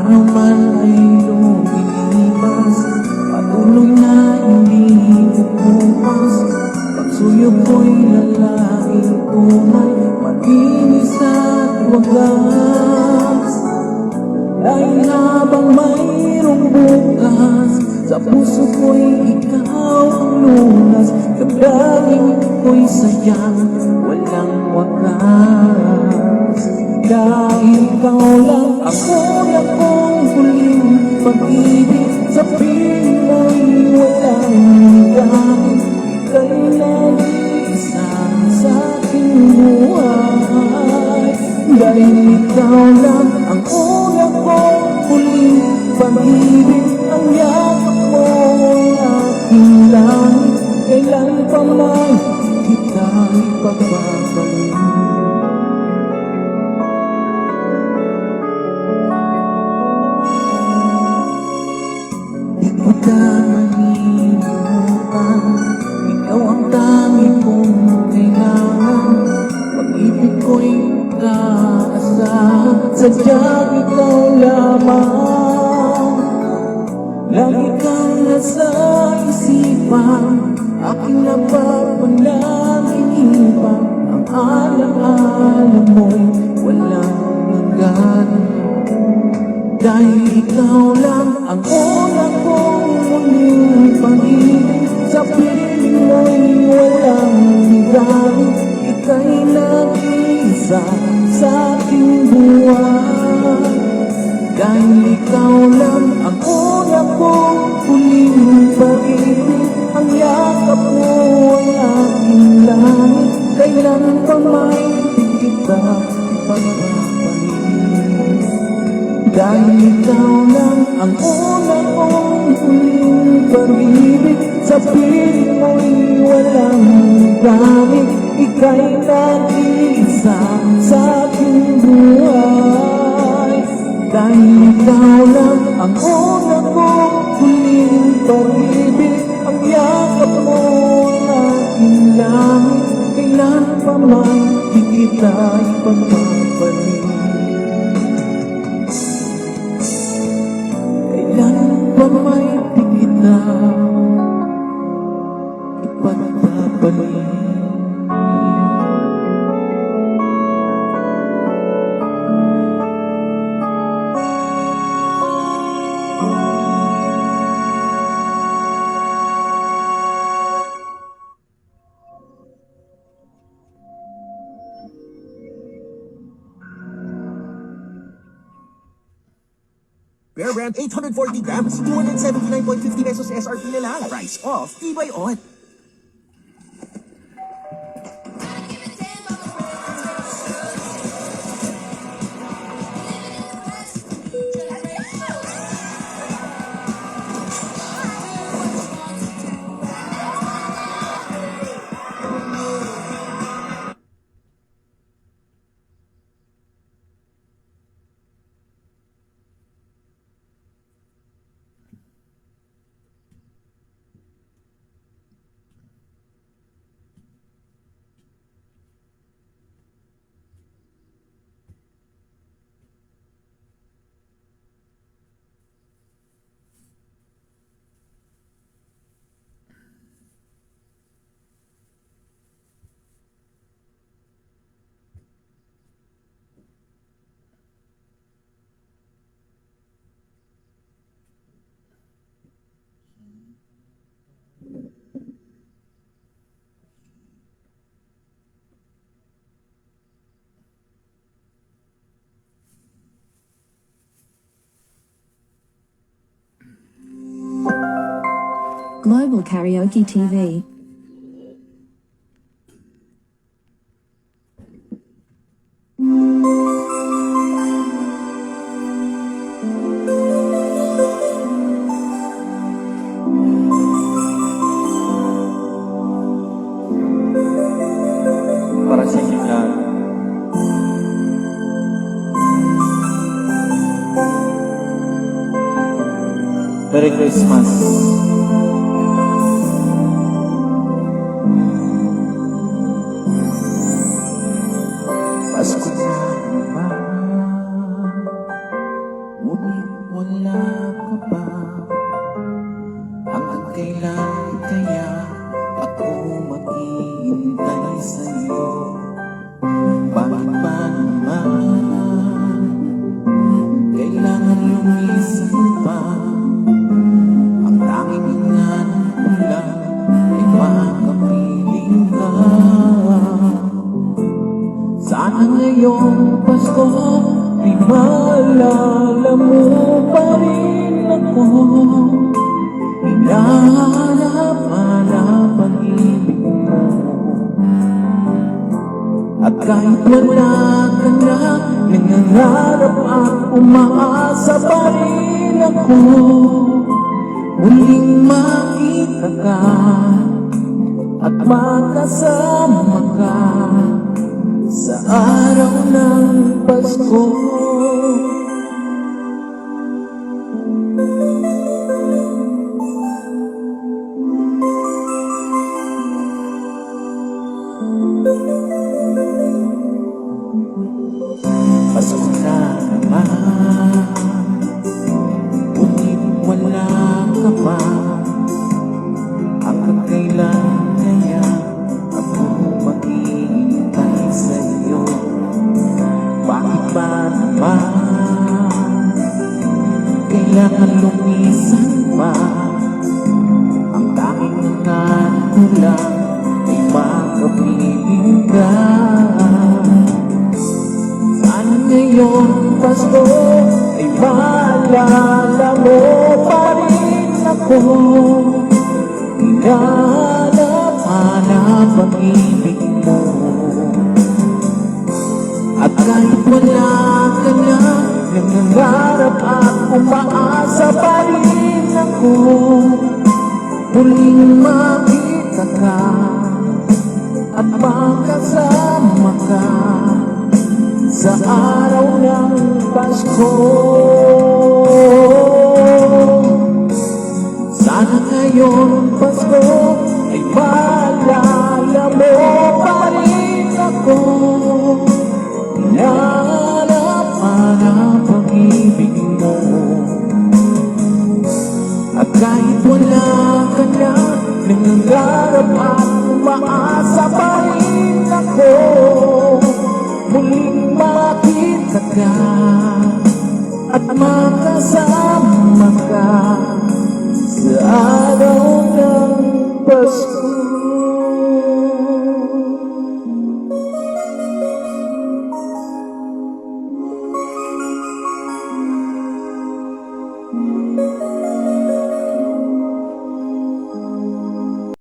araw man ay lumilipas, patuloy na hindi pupupas. Pagsuyo ko'y lalaking tunay, makinis at wagas. Dahil habang mayroong bukas, sa puso ko'y ikaw ang lunas. Damdamin ko'y sadyang walang wakas. Dahil ikaw lang ang una kong huling pag-ibig, sa piling mo'y walang gamit. Ika'y nag-iisa sa aking buhay. Dahil ikaw lang ang una kong huling pag-ibig, ang yakap mo ang aking langit. Kailan pa man kita ipagpapalik. Di kita mahilimutan, ikaw ang tangi kong kailangan. Pag-ibig ko'y kaasahan, sadyang ikaw lamang. Lagi kang nasa isipan, aking napapanaginipan. Ang alaala mo'y walang hanggan. Dahil ikaw lang ang una kong muling pag-ibig, sa piling mo'y walang gamit. Ika'y nag-iisa sa aking buhay. Dahil ikaw lang ang una kong huling pag-ibig, ang yakap mo ang aking langit. Kailan pa may di kita ipagpapalik. Dahil ikaw lang ang una kong huling pag-ibig, sa piling mo'y walang gamit. Ika'y nag-iisa sa aking buhay. Dahil ikaw lang ang una kong huling pag-ibig, ang yakap mo ang aking langit. Kailan pa man di kita ipagpapalik. Kailan pa may di kita ipagpapalik. Bear Brand 840 grams, 279.50 pesos SRP na lang. Price off, Tibay on. Global Karaoke TV. Para sa inyo lahat. Merry Christmas. Pasko na naman, ngunit wala ka ba? Hanggang kailan kaya ako maghihintay sa'yo? Bakit ba naman kailangan lumisan pa? Ang tanging hingan ko lang ay makapiling ka. Sana ngayong Pasko ay maalala mo pa rin ako. Hinahanap-hanap ang ibig mo. At kahit wala ka na, nangangarap at umaasa pa rin ako. Muling makita ka at makasama ka sa araw ng Pasko. Pasko na naman, ngunit wala ka pa. Hanggang kailan kaya ako maghihintay sa'yo? Bakit ba naman kailangan lumisan pa? Ang tanging hingan ko lang ay makapiling ka. Sana ngayon Pasko ay maalala mo pa rin ako. Hinahanap-hanap ang ibig mo. At kahit wala ka na, nangangarap at umaasa pa rin ako. Muling makita ka at makasama ka sa araw ng Pasko. Sana ngayon Pasko ay maalala mo pa rin ako. Hinahanap-hanap ang ibig mo. At kahit wala ka na, nangangarap at umaasa pa rin ako. Muling makita ka at makasama